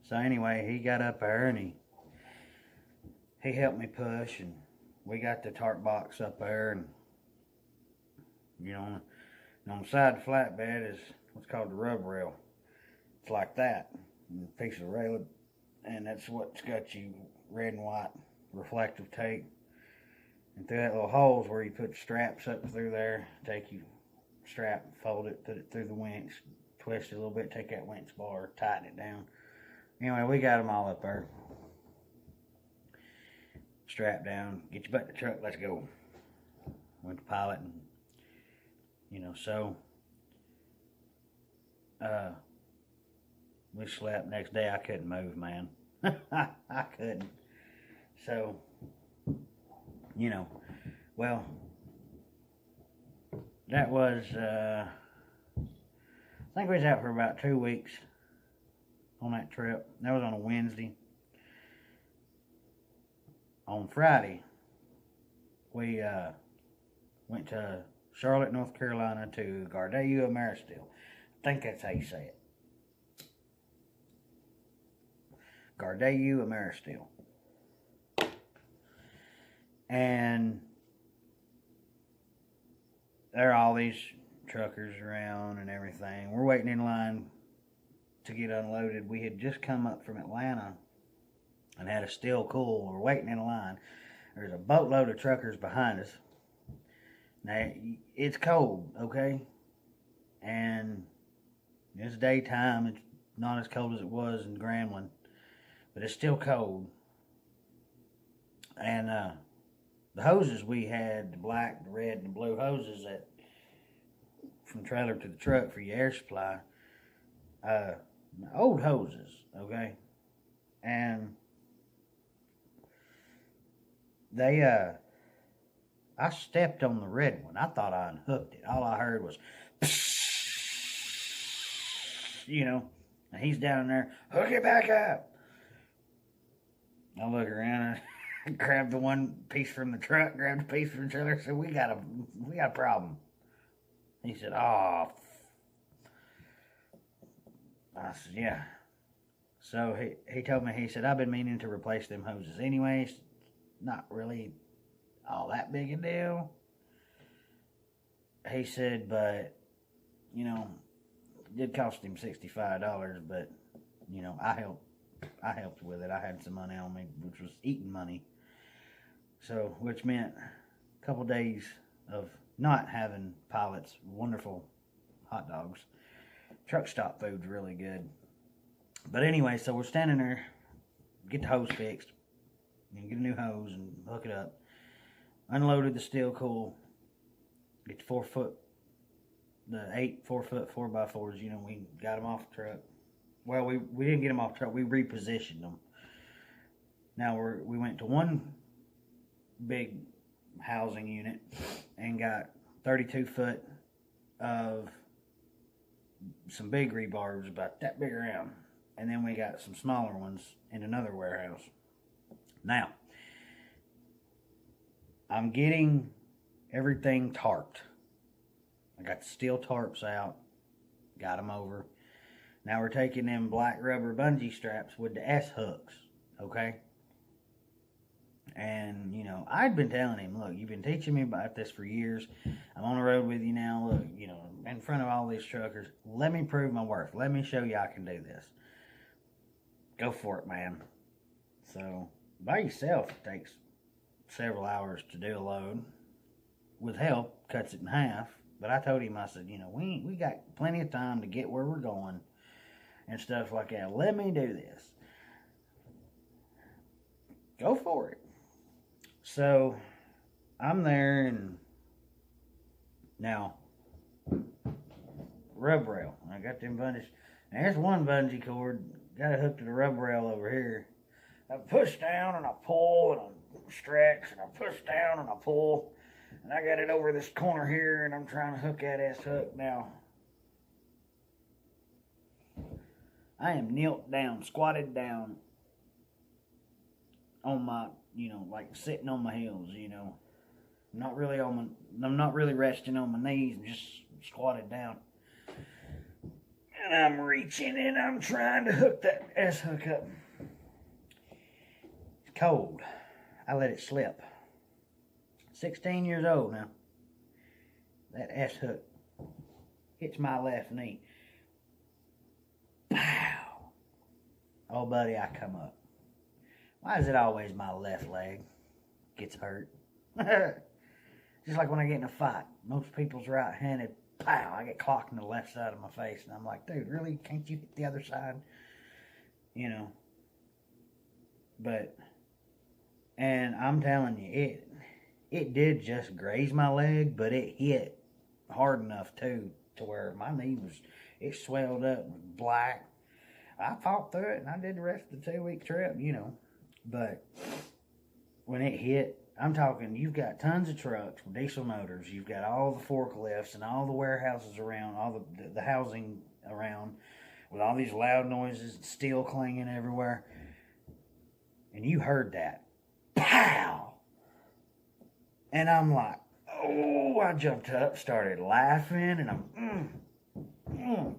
So anyway, he got up there and he helped me push, and we got the tarp box up there, and you know, and on the side of the flatbed is what's called the rub rail. It's like that, and a piece of rail, and that's what's got you red and white reflective tape. And through that little holes where you put straps up through there, take you strap, fold it, put it through the winch, twist it a little bit, take that winch bar, tighten it down. Anyway, we got them all up there. Strap down, get your butt in the truck, let's go. Went to pilot, and so we slept. Next day I couldn't move, man. I couldn't. So, well, that was, I think we was out for about 2 weeks on that trip. That was on a Wednesday. On Friday, we went to Charlotte, North Carolina to Gardea Ameristeel. I think that's how you say it. Gardea Ameristeel. And there are all these truckers around and everything. We're waiting in line to get unloaded. We had just come up from Atlanta and had a still cool. We're waiting in line. There's a boatload of truckers behind us. Now, it's cold, okay? And it's daytime. It's not as cold as it was in Grambling, but it's still cold. And the hoses we had, the black, the red, and the blue hoses from trailer to the truck for your air supply, old hoses, okay? And I stepped on the red one. I thought I unhooked it. All I heard was, and he's down there, hook it back up. I look around and grabbed the one piece from the truck, grabbed a piece from the trailer, said, we got a problem. He said, oh. I said, yeah. So he told me, he said, I've been meaning to replace them hoses anyways. Not really all that big a deal. He said, but, it did cost him $65, but, I helped with it. I had some money on me, which was eating money. So, which meant a couple days of not having Pilot's wonderful hot dogs. Truck stop food's really good. But anyway, so we're standing there, get the hose fixed, and get a new hose and hook it up. Unloaded the steel cool, get the 8 4-foot 4x4s, we got them off the truck. Well, we didn't get them off the truck, we repositioned them. Now we went to one big housing unit and got 32 foot of some big rebars about that big around. And then we got some smaller ones in another warehouse. Now, I'm getting everything tarped. I got the steel tarps out, got them over. Now we're taking them black rubber bungee straps with the S hooks, okay? And, I'd been telling him, look, you've been teaching me about this for years. I'm on the road with you now. Look, in front of all these truckers. Let me prove my worth. Let me show you I can do this. Go for it, man. So, by yourself, it takes several hours to do a load. With help, cuts it in half. But I told him, I said, we got plenty of time to get where we're going and stuff like that. Let me do this. Go for it. So, I'm there, and now, rub rail. I got them bungees. Now, there's one bungee cord. Got it hooked to the rub rail over here. I push down, and I pull, and I stretch, and I push down, and I pull. And I got it over this corner here, and I'm trying to hook that S hook. Now, I am knelt down, squatted down on my, like sitting on my heels, I'm not really resting on my knees, I'm just squatted down. And I'm reaching and I'm trying to hook that S hook up. It's cold. I let it slip. 16 years old now. That S hook hits my left knee. Pow! Oh, buddy, I come up. Why is it always my left leg gets hurt? Just like when I get in a fight. Most people's right-handed. Pow! I get clocked in the left side of my face. And I'm like, dude, really? Can't you hit the other side? You know. But, and I'm telling you, it did just graze my leg, but it hit hard enough, too, to where my knee was, it swelled up, black. I fought through it, and I did the rest of the 2-week trip, you know. But when it hit, I'm talking, you've got tons of trucks with diesel motors. You've got all the forklifts and all the warehouses around, all the housing around with all these loud noises and steel clanging everywhere. And you heard that. Pow! And I'm like, oh, I jumped up, started laughing, and I'm,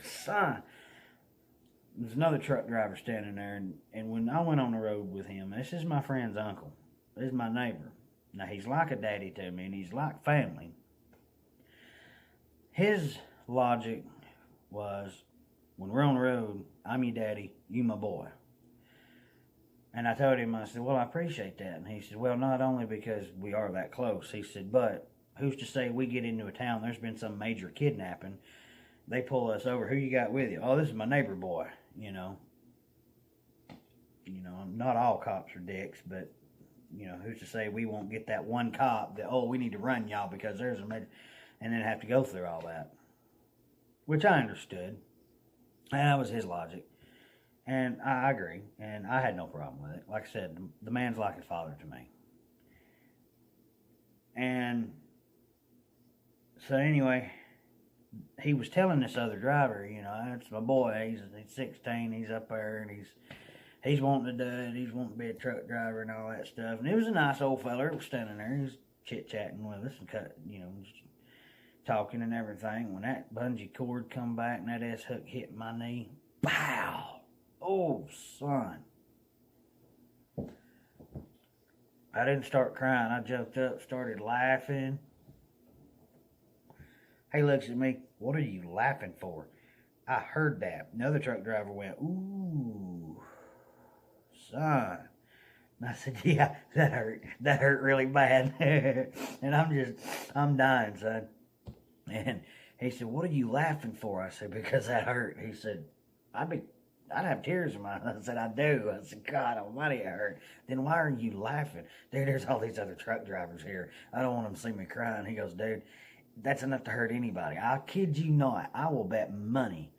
son. There's another truck driver standing there, and when I went on the road with him, this is my friend's uncle. This is my neighbor. Now, he's like a daddy to me, and he's like family. His logic was, when we're on the road, I'm your daddy, you my boy. And I told him, I said, well, I appreciate that. And he said, well, not only because we are that close. He said, but who's to say we get into a town, there's been some major kidnapping, they pull us over, who you got with you? Oh, this is my neighbor boy, you know. You know, not all cops are dicks, but, you know, who's to say we won't get that one cop that, oh, we need to run y'all because there's a major, and then have to go through all that. Which I understood. And that was his logic. And I agree, and I had no problem with it. Like I said, the man's like a father to me. And so anyway, he was telling this other driver, you know, it's my boy, he's 16, he's up there, and he's wanting to do it, he's wanting to be a truck driver and all that stuff. And he was a nice old feller that was standing there, he was chit-chatting with us and just talking and everything. When that bungee cord come back and that S-hook hit my knee, pow! Oh, son. I didn't start crying. I jumped up, started laughing. He looks at me, what are you laughing for? I heard that. Another truck driver went, ooh, son. And I said, yeah, that hurt. That hurt really bad. And I'm dying, son. And he said, what are you laughing for? I said, because that hurt. He said, I'd have tears in my eyes. I said, I do. I said, God almighty, it hurt. Then why are you laughing? Dude, there's all these other truck drivers here. I don't want them to see me crying. He goes, dude, that's enough to hurt anybody. I kid you not. I will bet money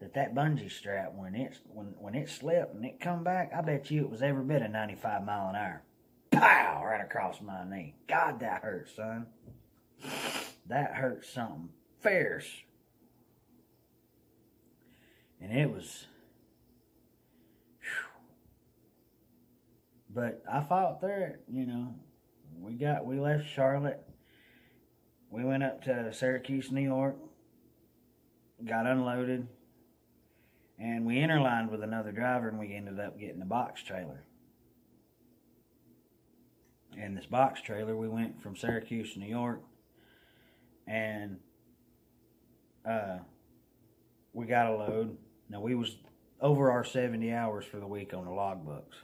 that bungee strap, when it slipped and it come back, I bet you it was every bit of 95 mile an hour. Pow! Right across my knee. God, that hurts, son. That hurts something fierce. And it was... But I fought through it, you know. We left Charlotte. We went up to Syracuse, New York. Got unloaded. And we interlined with another driver, and we ended up getting a box trailer. And this box trailer, we went from Syracuse, New York. And we got a load. Now, we was over our 70 hours for the week on the logbooks.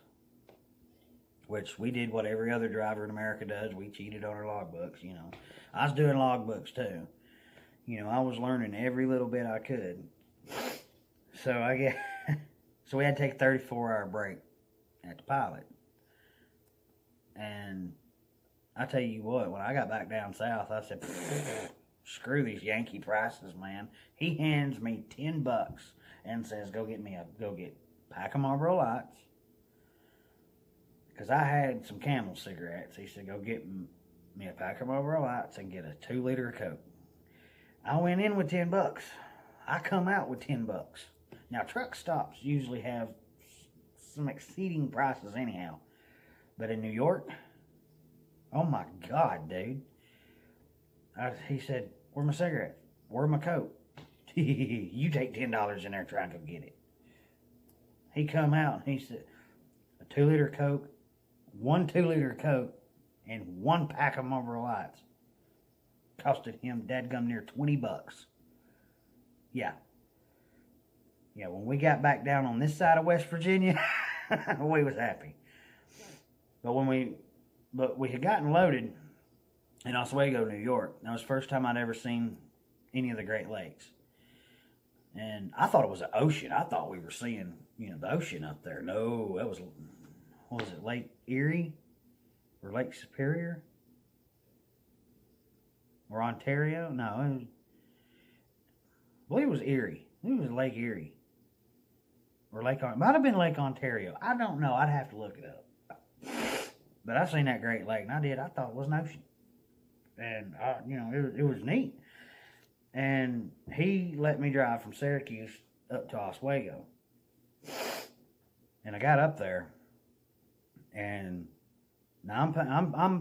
Which we did what every other driver in America does. We cheated on our logbooks, you know. I was doing logbooks too. You know, I was learning every little bit I could. So we had to take a 34-hour break at the pilot. And I tell you what, when I got back down south, I said, screw these Yankee prices, man. He hands me $10 and says, go get pack of Marlboro Lights. Because I had some Camel cigarettes. He said, go get me a pack of Marlboro Lights and get a 2-liter of Coke. I went in with $10. I come out with $10. Now, truck stops usually have some exceeding prices anyhow. But in New York, oh my God, dude. He said, where are my cigarettes? Where are my Coke? You take $10 in there and try and go get it. He come out and he said, a 2-liter Coke, 1 2-liter Coke, and 1 pack of Marlboro Lights costed him dadgum near $20. Yeah. Yeah, when we got back down on this side of West Virginia, we was happy. But we had gotten loaded in Oswego, New York. That was the first time I'd ever seen any of the Great Lakes. And I thought it was an ocean. I thought we were seeing, the ocean up there. No, that was, what was it, Lake Erie? Or Lake Superior? Or Ontario? No, I believe it was Erie. I think it was Lake Erie. Or it might have been Lake Ontario. I don't know. I'd have to look it up. But I seen that Great Lake, and I thought it was an ocean. And, it was neat. And he let me drive from Syracuse up to Oswego. And I got up there, and now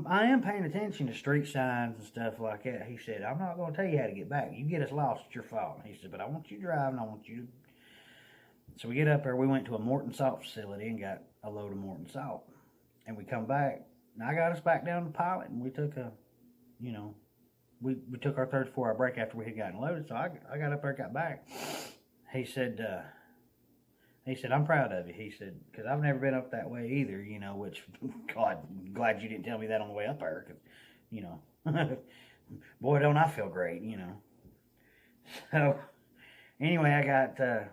I am paying attention to street signs and stuff like that. He said, I'm not going to tell you how to get back. You get us lost, it's your fault. He said, but I want you to drive, and I want you to. So we get up there. We went to a Morton salt facility and got a load of Morton salt. And we come back, and I got us back down to Pilot, and we took we took our 34-hour break after we had gotten loaded. So I got up there, got back. He said, I'm proud of you. He said, because I've never been up that way either, which, God, I'm glad you didn't tell me that on the way up there, because, boy, don't I feel great, So, anyway, I got to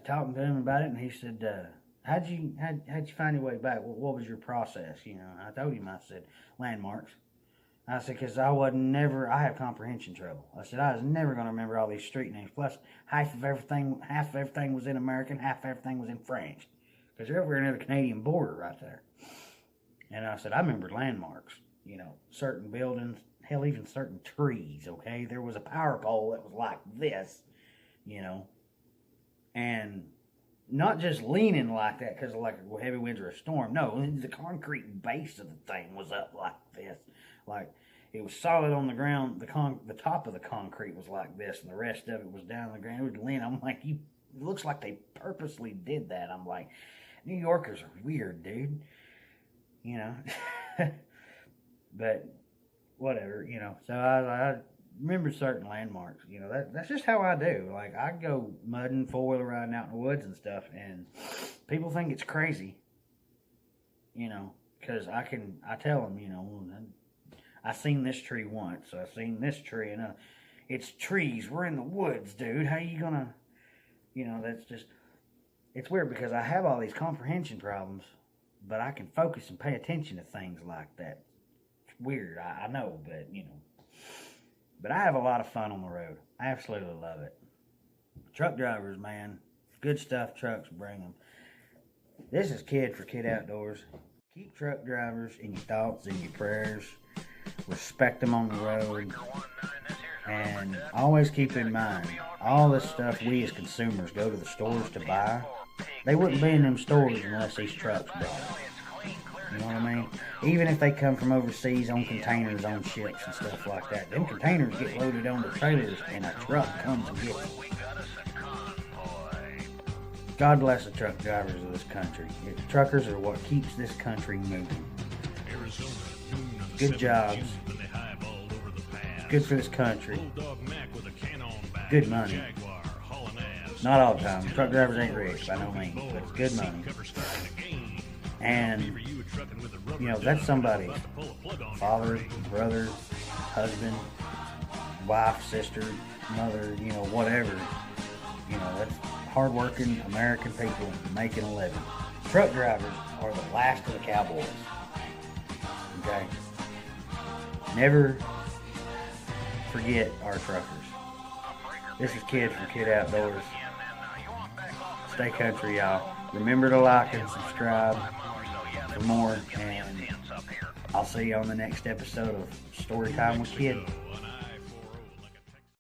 talking to him about it, and he said, how'd you find your way back? What was your process? I told him, I said, landmarks. I said, because I have comprehension trouble. I said, I was never going to remember all these street names. Plus, half of everything was in American, half of everything was in French. Because they're over near the Canadian border right there. And I said, I remembered landmarks. Certain buildings, hell, even certain trees, okay? There was a power pole that was like this, and not just leaning like that because of like a heavy winds or a storm. No, the concrete base of the thing was up like this. Like, it was solid on the ground. The top of the concrete was like this, and the rest of it was down on the ground. It was lean. I'm like, it looks like they purposely did that. I'm like, New Yorkers are weird, dude. But whatever, So I remember certain landmarks. That's just how I do. Like, I go mudding, four-wheeler riding out in the woods and stuff, and people think it's crazy, because I tell them, I seen this tree once, so I seen this tree, and it's trees. We're in the woods, dude. How you gonna, that's just, it's weird because I have all these comprehension problems, but I can focus and pay attention to things like that. It's weird, I know, but, But I have a lot of fun on the road. I absolutely love it. Truck drivers, man. Good stuff trucks bring them. This is Kid for Kid Outdoors. Keep truck drivers in your thoughts and your prayers. Respect them on the road. And always keep in mind, all this stuff we as consumers go to the stores to buy, they wouldn't be in them stores unless these trucks brought it. You know what I mean? Even if they come from overseas on containers on ships and stuff like that, them containers get loaded onto trailers and a truck comes and gets them. God bless the truck drivers of this country. Truckers are what keeps this country moving. Good jobs. Good for this country. Good money. Not all the time. Truck drivers ain't rich by no means, but it's good money. And, that's somebody's father, brother, husband, wife, sister, mother, whatever. That's hardworking American people making a living. Truck drivers are the last of the cowboys. Okay? Never forget our truckers. This is Kid from Kid Outdoors. Stay country, y'all. Remember to like and subscribe for more, and I'll see you on the next episode of Story Time with Kid.